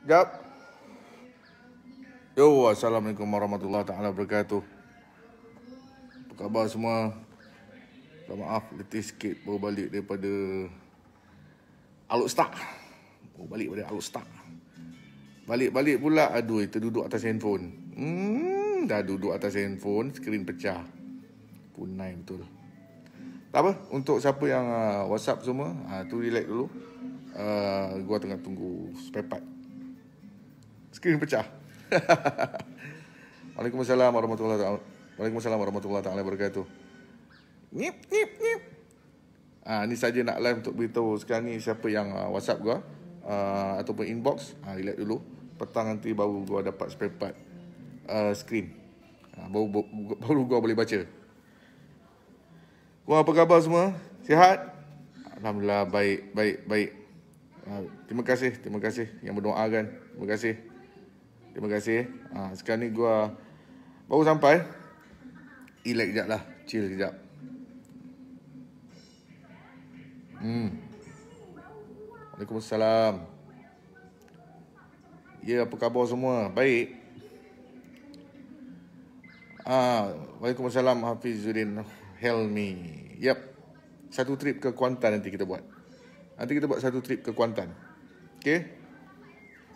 Jap. Yo, Assalamualaikum warahmatullahi taala wabarakatuh. Apa khabar semua? Minta maaf, letih sikit baru balik daripada Aluk Start. Balik pula, aduh, terduduk atas handphone. Dah duduk atas handphone, skrin pecah. Punai betul. Tak apa, untuk siapa yang WhatsApp semua, tu relax dulu. Gua tengah tunggu spare part. Skrin pecah. Waalaikumsalam warahmatullahi taala wabarakatuh. Nyip. Ni saja nak live untuk beritahu sekarang ni siapa yang WhatsApp gua ataupun inbox. Relax dulu. Petang nanti baru gua dapat spare part screen. Baru gua boleh baca. Gua apa khabar semua? Sihat? Alhamdulillah baik. Terima kasih yang berdoakan. Terima kasih. Sekarang ni gua baru sampai. Relax sekejap lah. Chill sekejap. Waalaikumsalam. Ya, apa khabar semua? Baik. Waalaikumsalam Hafizuddin Helmi. Yap. Satu trip ke Kuantan nanti kita buat. Nanti kita buat satu trip ke Kuantan. Okey?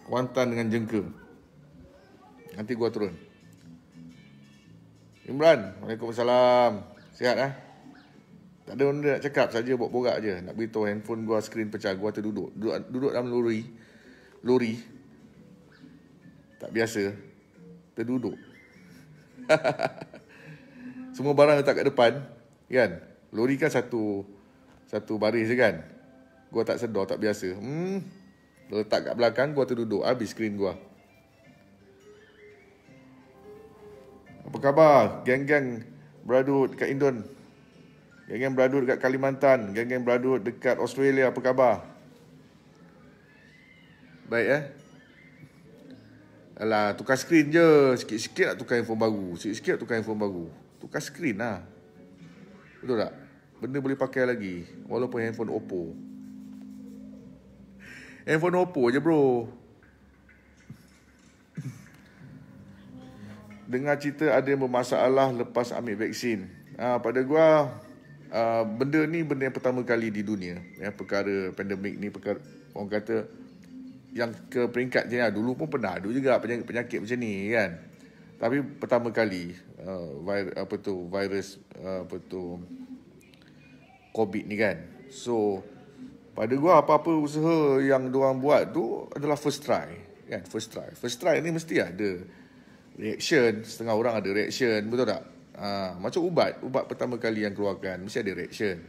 Kuantan dengan Jengka. Nanti gua turun. Imran, Waalaikumsalam. Sihat ah? Tak ada benda nak cakap, saja borak-borak je. Nak beritahu handphone gua skrin pecah, gua terduduk. Duduk dalam lori. Tak biasa. Terduduk. Semua barang letak kat depan, kan? Lori kan satu baris je kan? Gua tak sedar, tak biasa. Letak kat belakang, gua terduduk. Habis skrin gua. Apa khabar? Geng-geng beradut dekat Indon. Geng-geng beradut dekat Kalimantan. Geng-geng beradut dekat Australia. Apa khabar? Baik Alah, tukar skrin je. Sikit-sikit nak tukar handphone baru. Tukar skrin lah. Betul tak? Benda boleh pakai lagi. Walaupun handphone Oppo. Handphone Oppo je bro. Dengar cerita ada yang bermasalah lepas ambil vaksin. Pada gua, benda ni benda yang pertama kali di dunia. Perkara pandemik ni, perkara orang kata yang ke peringkat je. Dulu pun pernah ada juga penyakit macam ni kan. Tapi pertama kali virus COVID ni kan. So pada gua apa-apa usaha yang diorang buat tu adalah first try kan. First try ni mesti ada reaction. Setengah orang ada reaction, betul tak? Macam ubat pertama kali yang keluarkan mesti ada reaction.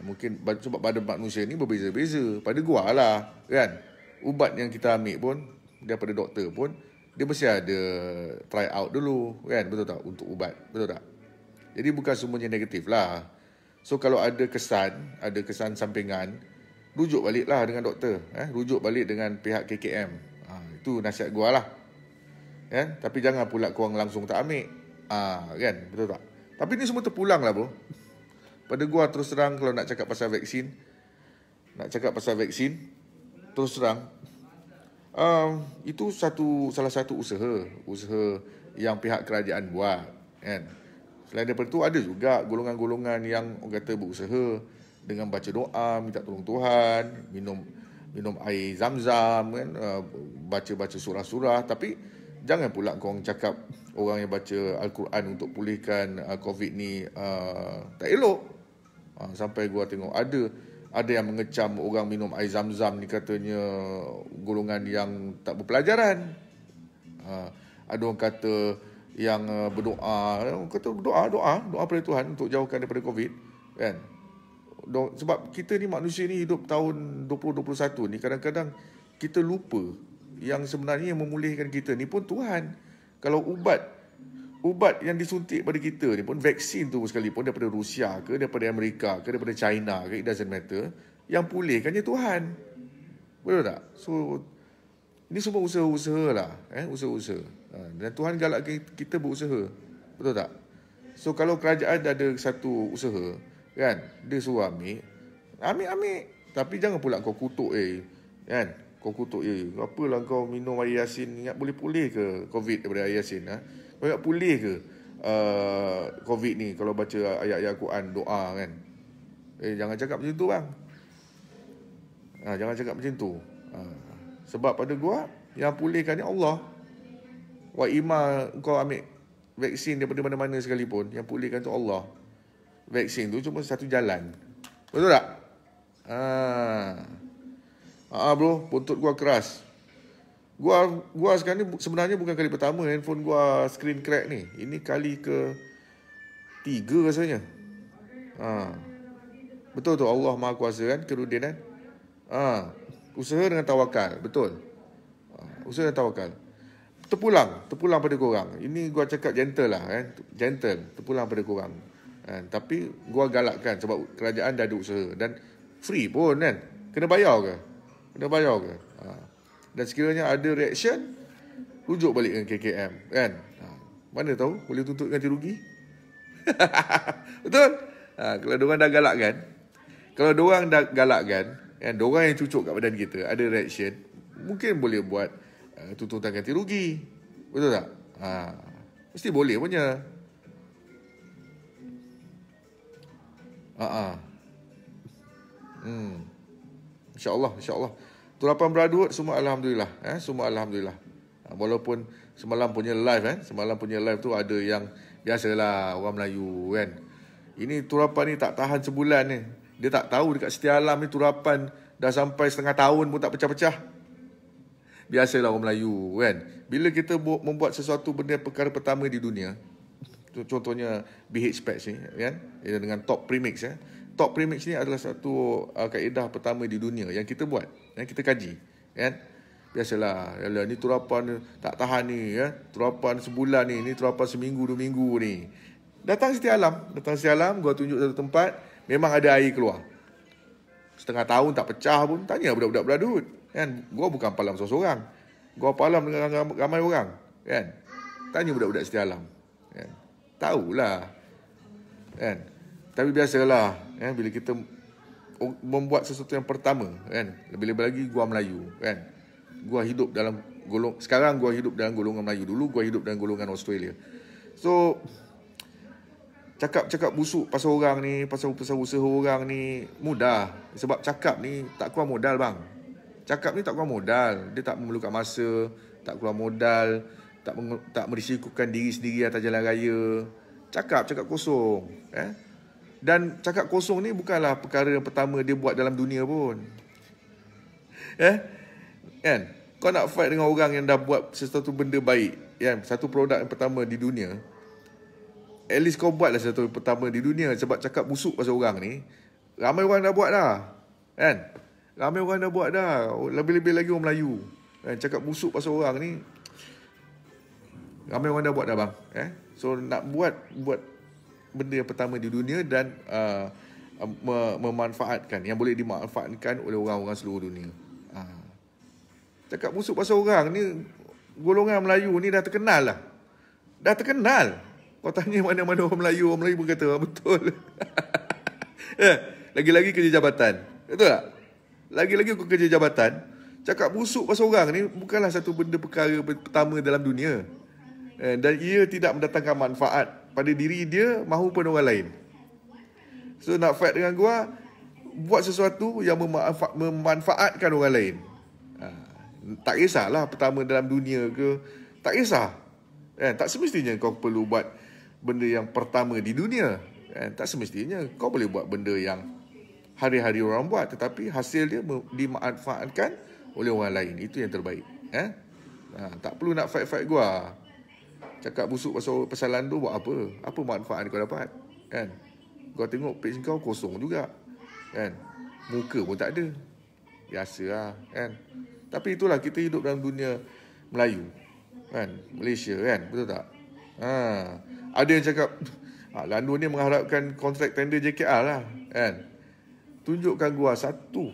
Mungkin sebab pada manusia ni berbeza-beza. Pada gua lah kan, ubat yang kita ambil pun daripada doktor pun dia mesti ada try out dulu kan, betul tak? Untuk ubat, betul tak? Jadi bukan semuanya negatif lah. So kalau ada kesan sampingan, rujuk balik lah dengan doktor, rujuk balik dengan pihak KKM. Itu nasihat gua lah. Kan? Tapi jangan pula korang langsung tak ambil. Kan? Betul tak? Tapi ni semua terpulang lah bro. Pada gua terus terang, kalau nak cakap pasal vaksin, terus terang, itu salah satu usaha yang pihak kerajaan buat kan. Selain daripada itu, ada juga golongan-golongan yang orang kata berusaha dengan baca doa, minta tolong Tuhan, minum air zam-zam kan, baca-baca surah-surah. Tapi jangan pula korang cakap orang yang baca Al-Quran untuk pulihkan COVID ni tak elok. Sampai gua tengok ada yang mengecam orang minum air zam-zam ni, katanya golongan yang tak berpelajaran. Ada orang kata yang berdoa pada Tuhan untuk jauhkan daripada COVID kan. Sebab kita ni manusia ni hidup tahun 2021 ni, kadang-kadang kita lupa yang sebenarnya yang memulihkan kita ni pun Tuhan. Kalau ubat yang disuntik pada kita ni pun, vaksin tu sekalipun daripada Rusia ke, daripada Amerika ke, daripada China ke, it doesn't matter, yang pulihkannya Tuhan. Betul tak? So ini semua usaha-usaha lah, usaha-usaha. Dan Tuhan galakkan kita berusaha. Betul tak? So kalau kerajaan ada satu usaha kan, dia suruh ambil. Tapi jangan pula kau kutuk kan. Kau kutuk je. Apalah kau minum air Yasin, ingat boleh pulih ke COVID daripada air Yasin? Kau ingat pulih ke COVID ni kalau baca ayat-ayat Quran, doa kan? Jangan cakap macam tu bang. Jangan cakap macam tu. Sebab pada gua, yang pulihkan ni Allah. Wa ima kau ambil vaksin daripada mana-mana sekalipun, yang pulihkan tu Allah. Vaksin tu cuma satu jalan. Betul tak? Bro, buntut gua keras. Gua sekarang ni sebenarnya bukan kali pertama handphone gua screen crack ni. Ini kali ke 3 rasanya. Betul tu, Allah Maha Kuasa kan, Kerudin kan. Usaha dengan tawakal, betul. Usaha dengan tawakal. Terpulang pada korang. Ini gua cakap gentle lah kan. Gentle, terpulang pada korang. Tapi gua galakkan sebab kerajaan dah ada usaha dan free pun kan. Kena bayar ke? Dan sekiranya ada reaction, rujuk balik dengan KKM kan. Mana tahu boleh tuntut ganti rugi. Betul? Kalau diorang dah galakkan, kan, diorang yang cucuk kat badan kita ada reaction, mungkin boleh buat tuntutan ganti rugi. Betul tak? Mesti boleh punya. InsyaAllah. Turapan Brotherhood semua Alhamdulillah. Semua Alhamdulillah. Walaupun semalam punya live tu ada yang biasalah orang Melayu kan. Ini turapan ni tak tahan sebulan ni. Dia tak tahu dekat Setia Alam ni turapan dah sampai setengah tahun pun tak pecah-pecah. Biasalah orang Melayu kan. Bila kita membuat sesuatu benda perkara pertama di dunia, contohnya BH Specs ni kan, dengan top premix ya. Top premix ni adalah satu kaedah pertama di dunia yang kita buat, yang kita kaji kan. Biasalah, ni turapan tak tahan ni ya. Turapan sebulan ni turapan seminggu 2 minggu ni. Datang Setia Alam, gua tunjuk satu tempat memang ada air keluar. Setengah tahun tak pecah pun, tanya budak-budak Brotherhood kan. Gua bukan palam seorang. Gua palam dengan ramai orang kan. Tanya budak-budak Setia Alam kan. Tahulah kan. Tapi biasalah bila kita membuat sesuatu yang pertama kan, lebih-lebih lagi gua Melayu kan. Sekarang gua hidup dalam golongan Melayu. Dulu gua hidup dalam golongan Australia. So cakap busuk pasal orang ni, pasal usaha orang ni mudah. Sebab cakap ni tak keluar modal bang. Dia tak memerlukan masa, tak keluar modal, tak merisikokan diri sendiri atas jalan raya. Cakap kosong Dan cakap kosong ni bukanlah perkara yang pertama dia buat dalam dunia pun. Kan? Kau nak fight dengan orang yang dah buat sesuatu benda baik, kan? Satu produk yang pertama di dunia. At least kau buatlah sesuatu yang pertama di dunia. Sebab cakap busuk pasal orang ni, ramai orang dah buat dah. Kan? Lebih-lebih lagi orang Melayu. Kan? Cakap busuk pasal orang ni, ramai orang dah buat dah bang. So nak buat benda yang pertama di dunia dan memanfaatkan, yang boleh dimanfaatkan oleh orang-orang seluruh dunia. Cakap busuk pasal orang ni, golongan Melayu ni dah terkenal lah. Kau tanya mana-mana orang Melayu pun kata betul. Lagi-lagi kerja jabatan. Betul tak? Lagi-lagi kau kerja jabatan, cakap busuk pasal orang ni bukanlah satu benda perkara pertama dalam dunia. Dan ia tidak mendatangkan manfaat pada diri dia maupun orang lain. So nak fight dengan gua, buat sesuatu yang memanfaatkan orang lain. Tak kisahlah pertama dalam dunia ke, tak kisah. Tak semestinya kau perlu buat benda yang pertama di dunia. Tak semestinya kau boleh buat benda yang hari-hari orang buat, tetapi hasil dia dimanfaatkan oleh orang lain. Itu yang terbaik. Tak perlu nak fight gua. Cakap busuk pasal landu buat apa? Apa manfaat kau dapat? Kan? Kau tengok page kau kosong juga. Kan? Muka pun tak ada. Biasalah, kan? Tapi itulah, kita hidup dalam dunia Melayu. Kan? Malaysia, kan? Betul tak? Ada yang cakap landu ni mengharapkan kontrak tender JKR lah. Kan? Tunjukkan gua satu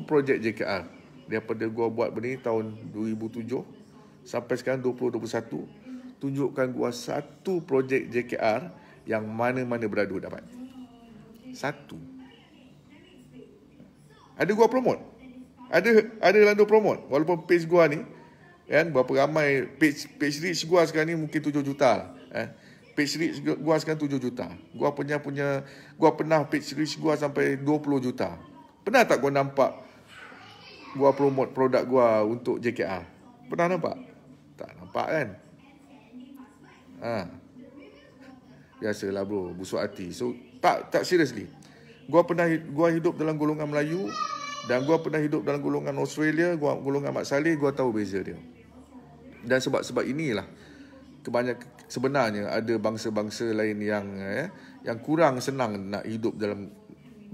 projek JKR daripada gua buat benda ni tahun 2007 sampai sekarang 2021. Tunjukkan gua satu projek JKR yang mana-mana Brotherhood dapat. Satu. Ada gua promote? Ada Lando promote. Walaupun page gua ni, kan, berapa ramai page reach gua sekarang ni mungkin 7 juta. Page reach gua sekarang 7 juta. Gua pernah page reach gua sampai 20 juta. Pernah tak gua nampak gua promote produk gua untuk JKR? Pernah nampak? Tak nampak kan? Biasalah bro, busuk hati. So tak seriously. Gua hidup dalam golongan Melayu dan gua pernah hidup dalam golongan Australia, golongan Mat Salleh, gua tahu beza dia. Dan sebab inilah sebenarnya ada bangsa-bangsa lain yang kurang senang nak hidup dalam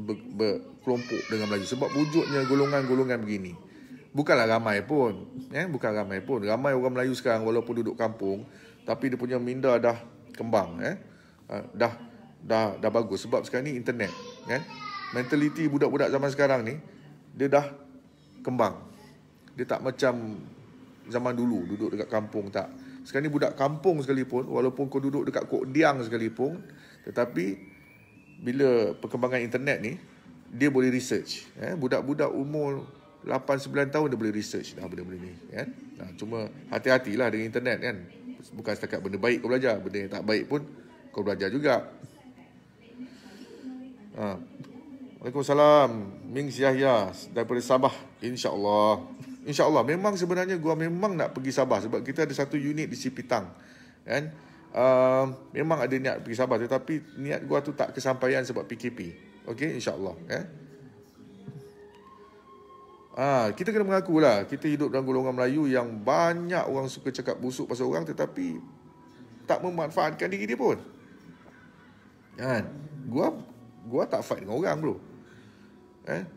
berkelompok dengan Melayu sebab wujudnya golongan-golongan begini. Bukanlah ramai pun, bukan ramai pun. Ramai orang Melayu sekarang walaupun duduk kampung tapi dia punya minda dah kembang, dah bagus sebab sekarang ni internet, mentaliti budak-budak zaman sekarang ni dia dah kembang. Dia tak macam zaman dulu duduk dekat kampung, tak. Sekarang ni budak kampung sekalipun, walaupun kau duduk dekat Kok Diang sekalipun, tetapi bila perkembangan internet ni, dia boleh research. Budak-budak umur 8-9 tahun dia boleh research dah benda-benda ni. Cuma hati-hatilah dengan internet kan. Bukan setakat benda baik kau belajar, benda yang tak baik pun kau belajar juga. Waalaikumsalam. Ming Yahya daripada Sabah. InsyaAllah. Memang sebenarnya gua memang nak pergi Sabah sebab kita ada satu unit di Sipitang. Kan? Memang ada niat pergi Sabah tetapi niat gua tu tak kesampaian sebab PKP. Okey, insyaAllah. Kita kena mengakulah kita hidup dalam golongan Melayu yang banyak orang suka cakap busuk pasal orang tetapi tak memanfaatkan diri dia pun. Kan? Gua tak fight dengan orang bro.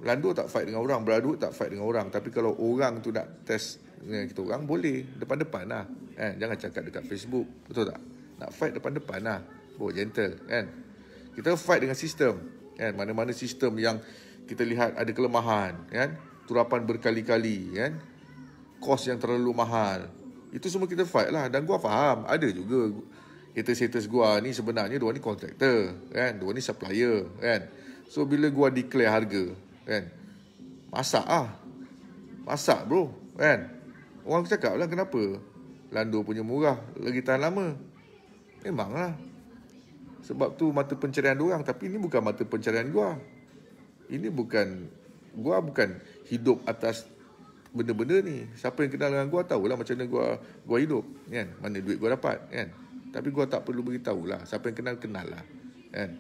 Lando tak fight dengan orang, Beraduk tak fight dengan orang. Tapi kalau orang tu nak test dengan kita orang, boleh depan-depan lah. Jangan cakap dekat Facebook, betul tak? Nak fight depan-depan lah, gentle kan. Kita fight dengan sistem, kan. Mana-mana sistem yang kita lihat ada kelemahan, kan, turapan berkali-kali, kan, kos yang terlalu mahal, itu semua kita fight lah. Dan gua faham ada juga haters gua ni sebenarnya dua ni kontraktor, kan, dua ni supplier, kan. So bila gua declare harga, kan, masak bro, kan. Orang cakap lah kenapa Lando punya murah lagi tahan lama. Memanglah sebab tu mata pencarian diorang. Tapi ini bukan mata pencarian gua. Ini gua bukan hidup atas benda-benda ni. Siapa yang kenal dengan gua tahulah macam mana gua hidup, kan. Mana duit gua dapat, kan. Tapi gua tak perlu beritahu lah. Siapa yang kenal lah, kan.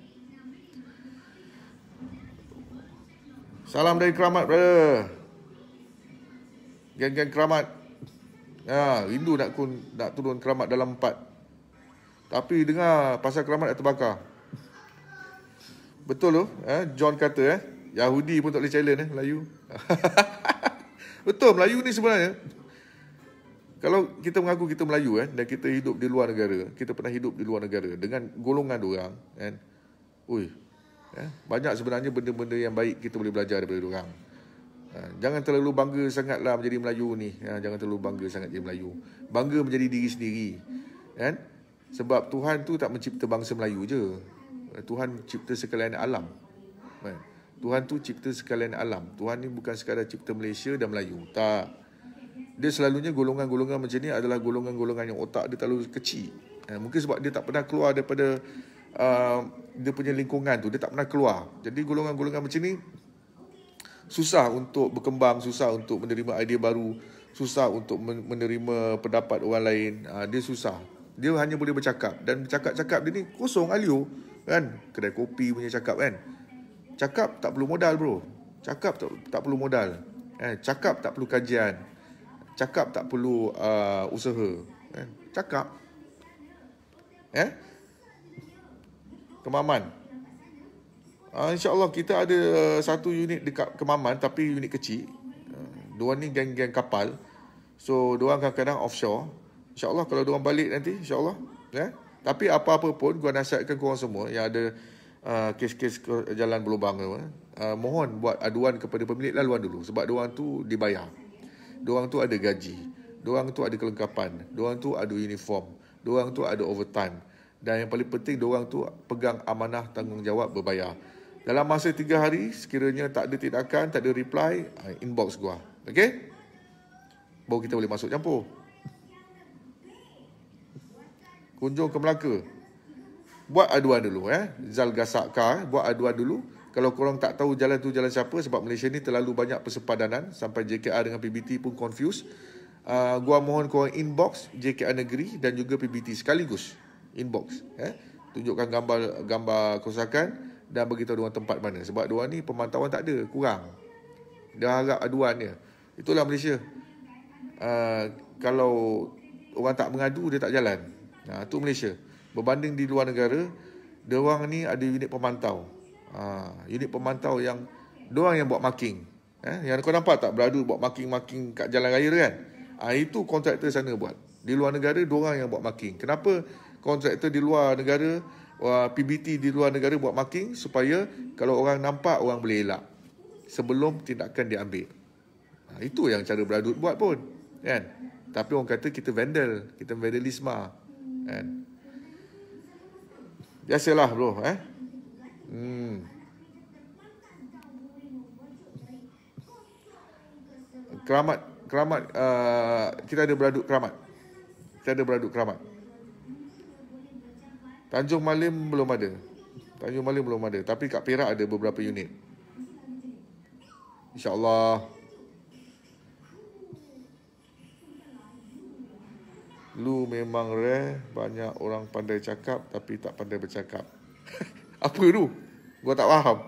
Salam dari Keramat, brother. Geng-geng Keramat. Rindu nak turun Keramat dalam 4. Tapi dengar pasal Keramat dah terbakar. Betul tu, John kata, Yahudi pun tak boleh challenge, Melayu. Betul, Melayu ni sebenarnya, kalau kita mengaku kita Melayu, dan kita hidup di luar negara, kita pernah hidup di luar negara dengan golongan diorang, kan. Banyak sebenarnya benda-benda yang baik kita boleh belajar daripada diorang. Jangan terlalu bangga sangatlah menjadi Melayu ni. Jangan terlalu bangga sangat jadi Melayu. Bangga menjadi diri sendiri, kan. Sebab Tuhan tu tak mencipta bangsa Melayu je. Tuhan cipta sekalian alam. Tuhan tu cipta sekalian alam. Tuhan ni bukan sekadar cipta Malaysia dan Melayu. Tak. Dia selalunya golongan-golongan macam ni adalah golongan-golongan yang otak dia terlalu kecil. Mungkin sebab dia tak pernah keluar daripada dia punya lingkungan tu. Dia tak pernah keluar. Jadi golongan-golongan macam ni susah untuk berkembang, susah untuk menerima idea baru, susah untuk menerima pendapat orang lain. Dia susah. Dia hanya boleh bercakap. Dan cakap-cakap dia ni kosong alio, kan. Kedai kopi punya cakap, kan. Cakap tak perlu modal bro. Cakap tak perlu modal. Cakap tak perlu kajian. Cakap tak perlu usaha. Cakap. Kemaman. InsyaAllah kita ada satu unit dekat Kemaman tapi unit kecil. Diorang ni geng-geng kapal. So diorang kadang-kadang offshore. InsyaAllah kalau diorang balik nanti, InsyaAllah. Tapi apa-apa pun gua nasihatkan korang semua yang ada kes-kes jalan berlubang tu, mohon buat aduan kepada pemilik laluan dulu. Sebab diorang tu dibayar. Diorang tu ada gaji. Diorang tu ada kelengkapan. Diorang tu ada uniform. Diorang tu ada overtime. Dan yang paling penting, diorang tu pegang amanah tanggungjawab berbayar. Dalam masa 3 hari, sekiranya tak ada tindakan, tak ada reply, inbox gua. Okey? Baru kita boleh masuk campur. Kunjung ke Melaka. Buat aduan dulu. Zal gasak kar, buat aduan dulu. Kalau korang tak tahu jalan tu jalan siapa, sebab Malaysia ni terlalu banyak persepadanan, sampai JKR dengan PBT pun confused. Gua mohon korang inbox JKR Negeri dan juga PBT sekaligus. Inbox. Tunjukkan gambar kerosakan dan beritahu diorang tempat mana. Sebab diorang ni pemantauan tak ada, kurang. Dia harap aduan dia. Itulah Malaysia. Kalau orang tak mengadu, dia tak jalan. Itu Malaysia. Berbanding di luar negara, diorang ni ada unit pemantau. Unit pemantau yang diorang yang buat marking. Yang kau nampak tak beradu buat marking kat jalan raya kan? Itu kontraktor sana buat. Di luar negara, diorang yang buat marking. Kenapa kontraktor di luar negara, PBT di luar negara buat marking? Supaya kalau orang nampak, orang boleh elak sebelum tindakan diambil. Itu yang cara beradut buat pun, kan? Tapi orang kata kita vandal, kita vandalisme, kan? Biasalah bro, Keramat, kita ada beradut keramat. Tanjung Malim belum ada. Tapi kat Perak ada beberapa unit. InsyaAllah. Lu memang rare, banyak orang pandai cakap tapi tak pandai bercakap. Apa tu? Gua tak faham.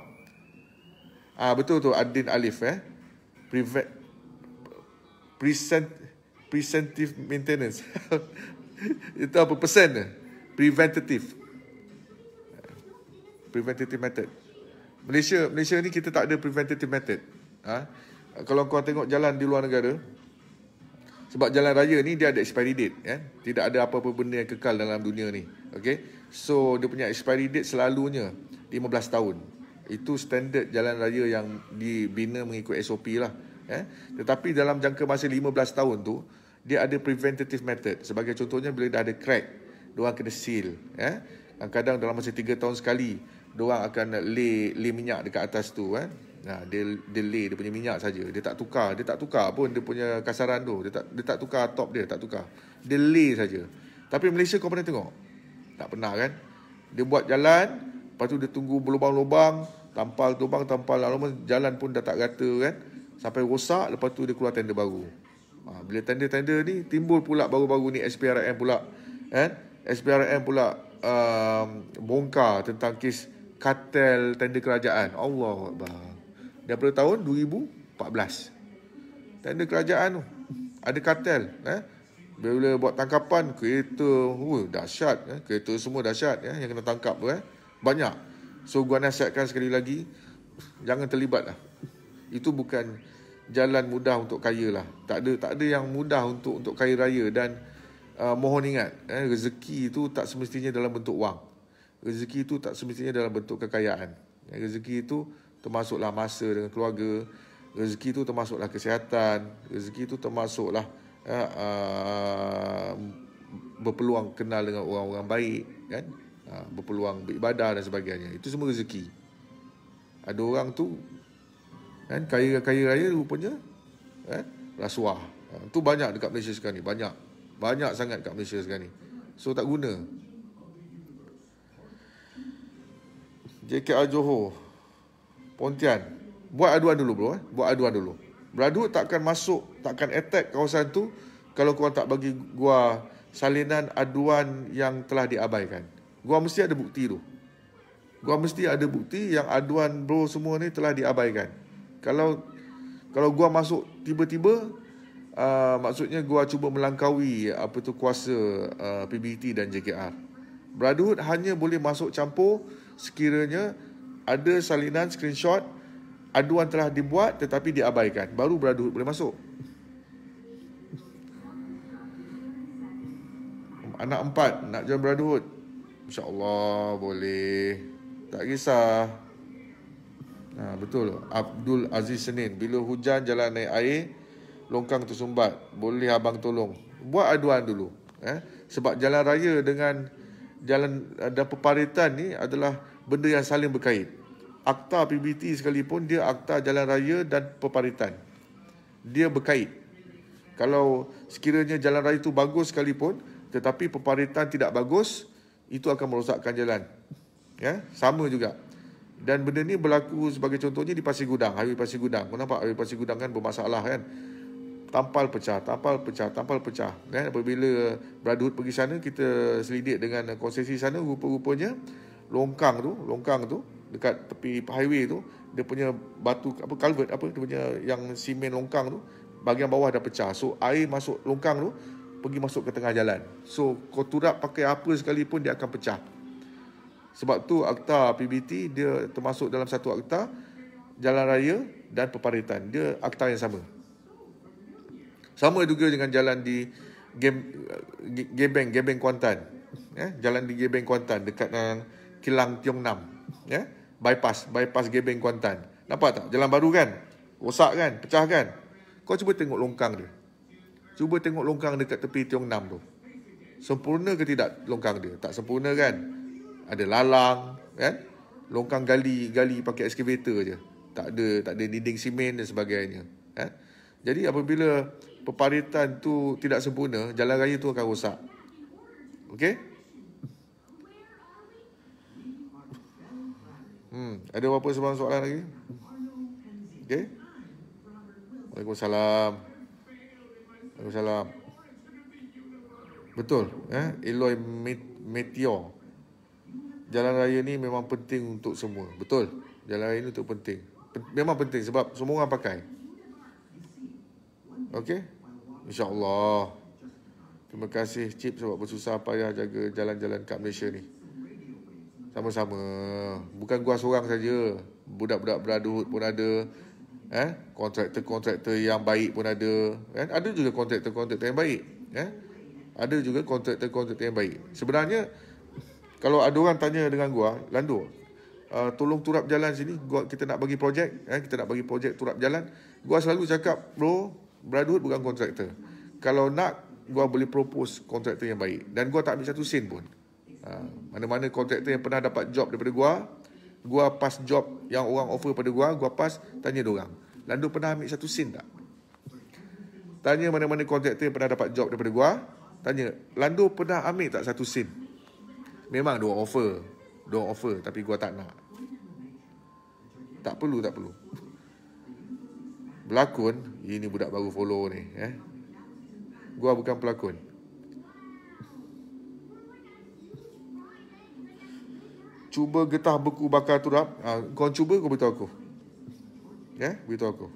Betul tu, Adin Alif. Preventive maintenance. Itu apa persen? Preventative method. Malaysia ni kita tak ada preventative method. Kalau kau tengok jalan di luar negara, sebab jalan raya ni dia ada expiry date, Tidak ada apa-apa benda yang kekal dalam dunia ni. Okay? So dia punya expiry date selalunya 15 tahun. Itu standard jalan raya yang dibina mengikut SOP lah. Tetapi dalam jangka masa 15 tahun tu, dia ada preventative method. Sebagai contohnya, bila dah ada crack, diorang kena seal. Kadang-kadang dalam masa 3 tahun sekali, diorang akan lay minyak dekat atas tu. Dia lay dia punya minyak saja. Dia tak tukar pun dia punya kasaran tu. Dia tak tukar top dia, tak tukar. Dia lay saja. Tapi Malaysia kau pernah tengok? Tak pernah kan? Dia buat jalan, lepas tu dia tunggu berlubang-lubang, tampal lama jalan pun dah tak rata kan? Sampai rosak, lepas tu dia keluar tender baru. Bila tender ni timbul pula baru-baru ni SPRM pula. SPRM pula bongkar tentang kes kartel tender kerajaan. Allahuakbar. Daripada tahun 2014. Tender kerajaan tu ada kartel. Bila buat tangkapan kereta, dahsyat. Kereta semua dahsyat yang kena tangkap tu. Banyak. So gua nasihatkan sekali lagi, jangan terlibat lah. Itu bukan jalan mudah untuk kaya lah. Tak ada yang mudah untuk kaya raya. Dan mohon ingat, rezeki itu tak semestinya dalam bentuk wang. Rezeki itu tak semestinya dalam bentuk kekayaan. Rezeki itu termasuklah masa dengan keluarga. Rezeki itu termasuklah kesihatan. Rezeki itu termasuklah berpeluang kenal dengan orang-orang baik, kan? Berpeluang beribadah dan sebagainya. Itu semua rezeki. Ada orang tu kan kaya raya rupanya rasuah. Itu banyak dekat Malaysia sekarang ni. Banyak sangat kat Malaysia sekarang ni. So tak guna. JKR Johor, Pontian, buat aduan dulu bro. Buat aduan dulu. Beradut takkan attack kawasan tu kalau korang tak bagi gua salinan aduan yang telah diabaikan. Gua mesti ada bukti tu. Gua mesti ada bukti yang aduan bro semua ni telah diabaikan. Kalau gua masuk tiba-tiba, maksudnya gua cuba melangkaui kuasa PBT dan JKR. Beradut hanya boleh masuk campur sekiranya ada salinan screenshot aduan telah dibuat tetapi diabaikan. Baru beradut boleh masuk. Anak 4 nak join beradut, InsyaAllah boleh. Tak kisah. Betul. Abdul Aziz Senin, bila hujan jalan naik air, longkang tersumbat, boleh abang tolong? Buat aduan dulu. Sebab jalan raya dengan jalan dan peparitan ni adalah benda yang saling berkait. akta PBT sekalipun, dia akta jalan raya dan peparitan. Dia berkait. Kalau sekiranya jalan raya itu bagus sekalipun, tetapi peparitan tidak bagus, itu akan merosakkan jalan. Ya, sama juga. Dan benda ni berlaku sebagai contohnya di Pasir Gudang, highway Pasir Gudang. Kau nampak highway Pasir Gudang kan bermasalah kan? Tampal pecah, tampal pecah, tampal pecah. Kan? Apabila Brotherhood pergi sana, kita selidik dengan konsesi sana, rupa-rupanya longkang tu dekat tepi highway tu, dia punya batu apa culvert apa dia punya yang simen longkang tu, bahagian bawah dah pecah. So air masuk longkang tu pergi masuk ke tengah jalan. So kau turap pakai apa sekalipun dia akan pecah. Sebab tu akta PBT dia termasuk dalam satu akta jalan raya dan peparitan. Dia akta yang sama. Sama juga dengan jalan di Gebeng Kuantan. Jalan di Gebeng Kuantan dekat Kilang Tiong Nam. Bypass Gebeng Kuantan. Nampak tak? Jalan baru kan? Rosak kan? Pecah kan? Kau cuba tengok longkang dia. Cuba tengok longkang dekat tepi Tiong Nam tu. Sempurna ke tidak longkang dia? Tak sempurna kan? Ada lalang kan? Longkang gali pakai excavator je. Tak ada dinding simen dan sebagainya. Jadi apabila peparitan tu tidak sempurna, jalan raya tu akan rosak. Okey? Ada apa soalan lagi? Okey? Waalaikumsalam. Waalaikumsalam. Betul, Eloy Meteor. Jalan raya ni memang penting untuk semua. Betul. Jalan raya ni untuk penting. Memang penting sebab semua orang pakai. Okey? InsyaAllah. Terima kasih Cip sebab bersusah payah jaga jalan-jalan kat Malaysia ni. Sama-sama. Bukan gua seorang saja. Budak-budak Brotherhood pun ada. Kontraktor-kontraktor yang baik pun ada. Ada juga kontraktor-kontraktor yang baik. Ada juga kontraktor-kontraktor yang baik. Sebenarnya, kalau ada orang tanya dengan gua, Lando, tolong turap jalan sini, kita nak bagi projek, kita nak bagi projek turap jalan. Gua selalu cakap, bro, Brotherhood bukan kontraktor. Kalau nak, gua boleh propose kontraktor yang baik. Dan gua tak ambil satu sen pun. Mana-mana kontraktor yang pernah dapat job daripada gua pass job yang orang offer pada gua pass, tanya diorang, Lando pernah ambil satu sen tak? Tanya mana-mana kontraktor yang pernah dapat job daripada gua, tanya, Lando pernah ambil tak satu sen? Memang diorang offer, tapi gua tak nak. Tak perlu. Berlakon, ini budak baru follow ni. Gua bukan pelakon. Cuba getah beku bakar turap. Kau cuba, kau beritahu aku. Beritahu aku.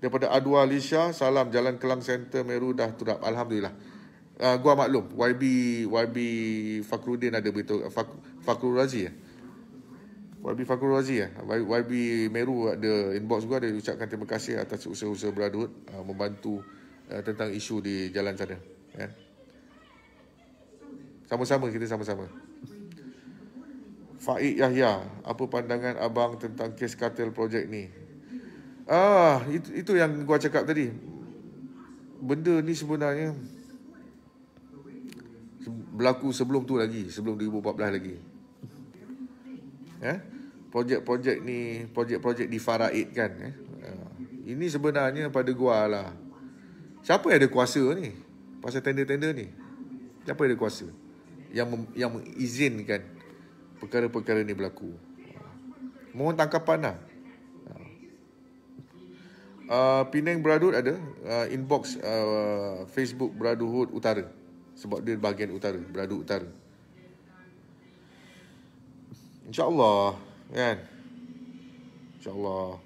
Daripada Adwa Alisha, salam, Jalan Kelang Center Meru dah turap. Alhamdulillah. Gua maklum, YB Fakrudin ada beritahu. Fakrul Razi YB Fakrul Razi YB Meru ada inbox gua, dia ucapkan terima kasih atas usaha-usaha Brotherhood membantu tentang isu di jalan sana. Sama-sama, kita sama-sama. Faik Yahya, apa pandangan abang tentang kes kartel projek ni? Itu yang gua cakap tadi. Benda ni sebenarnya berlaku sebelum tu lagi, sebelum 2014 lagi. Projek-projek ni, projek-projek di Faraid kan. Ini sebenarnya pada gua lah. Siapa yang ada kuasa ni? Pasal tender-tender ni. Siapa yang ada kuasa? Yang mengizinkan perkara-perkara ni berlaku. Mohon tangkapan lah. Penang Brotherhood ada. Inbox Facebook Brotherhood Utara. Sebab dia bahagian utara, Brotherhood Utara. InsyaAllah, kan? InsyaAllah.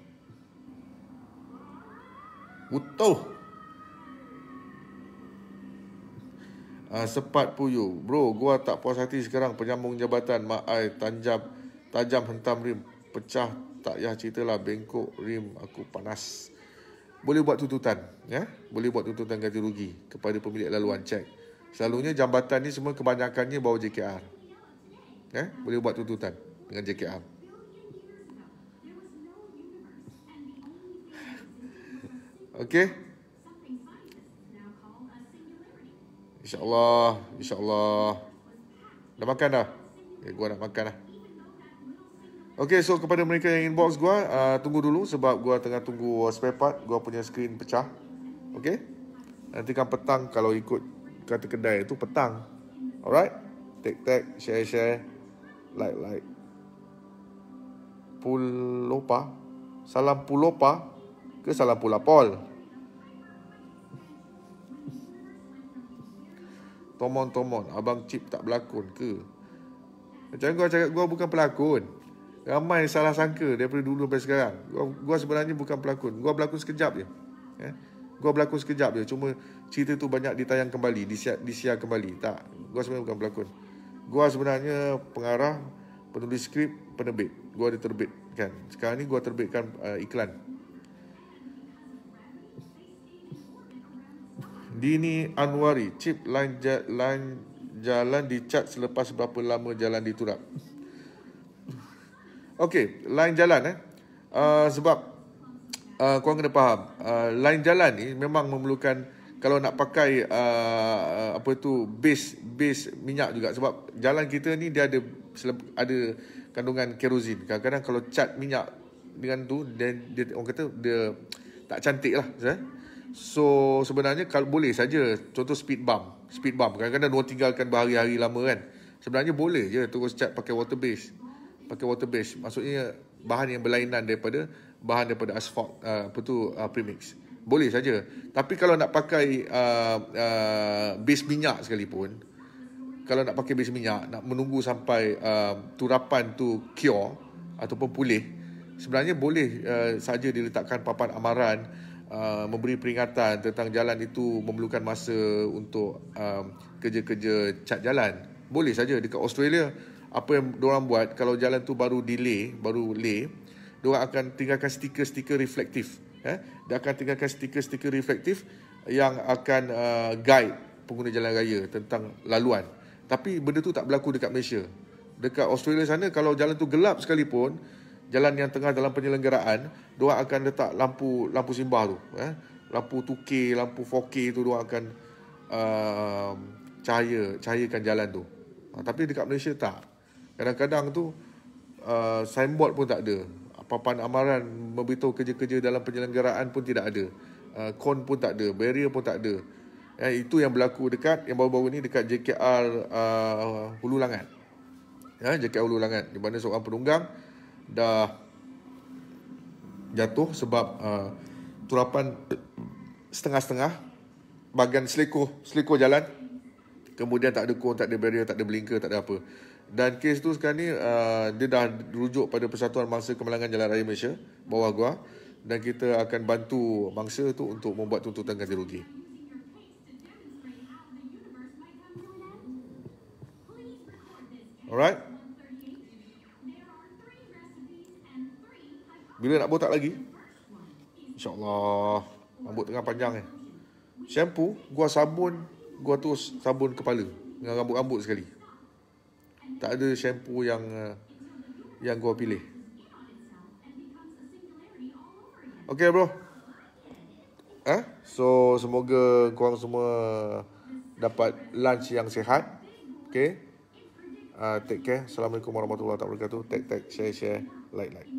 Utuh. Sepat Puyu. Bro, gua tak puas hati sekarang. Penyambung jabatan Mak Ai tajam hentam rim. Pecah tak payah ceritalah. Bengkok rim aku panas. Boleh buat tuntutan. Boleh buat tuntutan ganti rugi kepada pemilik laluan, cek. Selalunya jambatan ni semua kebanyakannya bawa JKR. Boleh buat tuntutan dengan JKR. Okey. InsyaAllah. Dah makan dah? Gua nak makan dah. Okay, so kepada mereka yang inbox gua, tunggu dulu sebab gua tengah tunggu spare part. Gua punya skrin pecah. Okay, nanti kan petang kalau ikut kata kedai itu petang. Alright, tag, share, like. Pulopa, salam Pulopa ke salam Pulapol? Tomon, Abang Cip tak berlakon ke? Macam gua cakap gua bukan pelakon. Ramai salah sangka daripada dulu sampai sekarang. Gua sebenarnya bukan pelakon. Gua berlakon sekejap je. Gua berlakon sekejap je. Cuma cerita tu banyak ditayang kembali, disiar kembali. Tak, gua sebenarnya bukan pelakon. Gua sebenarnya pengarah, penulis skrip, penerbit. Gua ada terbitkan. Sekarang ni gua terbitkan iklan. Dini Anwari, Cip, line jalan dicat selepas berapa lama jalan diturap? Okey, line jalan sebab korang kena faham, line jalan ni memang memerlukan, kalau nak pakai base minyak juga, sebab jalan kita ni dia ada kandungan kerosin. Kadang-kadang kalau cat minyak dengan tu, dia orang kata dia tak cantik lah. So sebenarnya kalau boleh saja, contoh speed bump kadang-kadang orang tinggalkan berhari-hari lama kan, sebenarnya boleh je terus cat pakai water base, maksudnya bahan yang berlainan daripada asfalt, premix, boleh saja. Tapi kalau nak pakai base minyak sekalipun, kalau nak pakai base minyak, nak menunggu sampai turapan tu cure ataupun pulih, sebenarnya boleh saja diletakkan papan amaran, memberi peringatan tentang jalan itu memerlukan masa untuk kerja-kerja cat jalan. Boleh saja. Dekat Australia, apa yang diorang buat, kalau jalan tu baru lay, diorang akan tinggalkan stiker-stiker reflektif. Dia akan tinggalkan stiker-stiker reflektif yang akan guide pengguna jalan raya tentang laluan. Tapi benda tu tak berlaku dekat Malaysia. Dekat Australia sana, kalau jalan tu gelap sekalipun, jalan yang tengah dalam penyelenggaraan, diorang akan letak lampu simbah tu, lampu 2K, lampu 4K tu, diorang akan cahayakan jalan tu. Tapi dekat Malaysia tak. Kadang-kadang tu signboard pun tak ada, papan amaran memberitahu kerja-kerja dalam penyelenggaraan pun tidak ada, kon pun tak ada, barrier pun tak ada. Itu yang berlaku yang baru-baru ni dekat JKR Hulu Langat. JKR Hulu Langat, di mana seorang penunggang dah jatuh sebab turapan setengah-setengah, bahagian selekor jalan, kemudian tak ada kon, tak ada barrier, tak ada blinker, tak ada apa. Dan kes tu sekarang ni dia dah rujuk pada Persatuan Mangsa Kemalangan Jalan Raya Malaysia, bawah gua, dan kita akan bantu mangsa tu untuk membuat tuntutan ganti rugi. Alright. Bila nak botak lagi? InsyaAllah. Rambut tengah panjang Shampoo, gua terus sabun kepala dengan rambut-rambut sekali. Tak ada shampoo yang gua pilih. Okay bro. So semoga korang semua dapat lunch yang sihat. Okay. Take care. Assalamualaikum warahmatullahi wabarakatuh. Tag, share, like.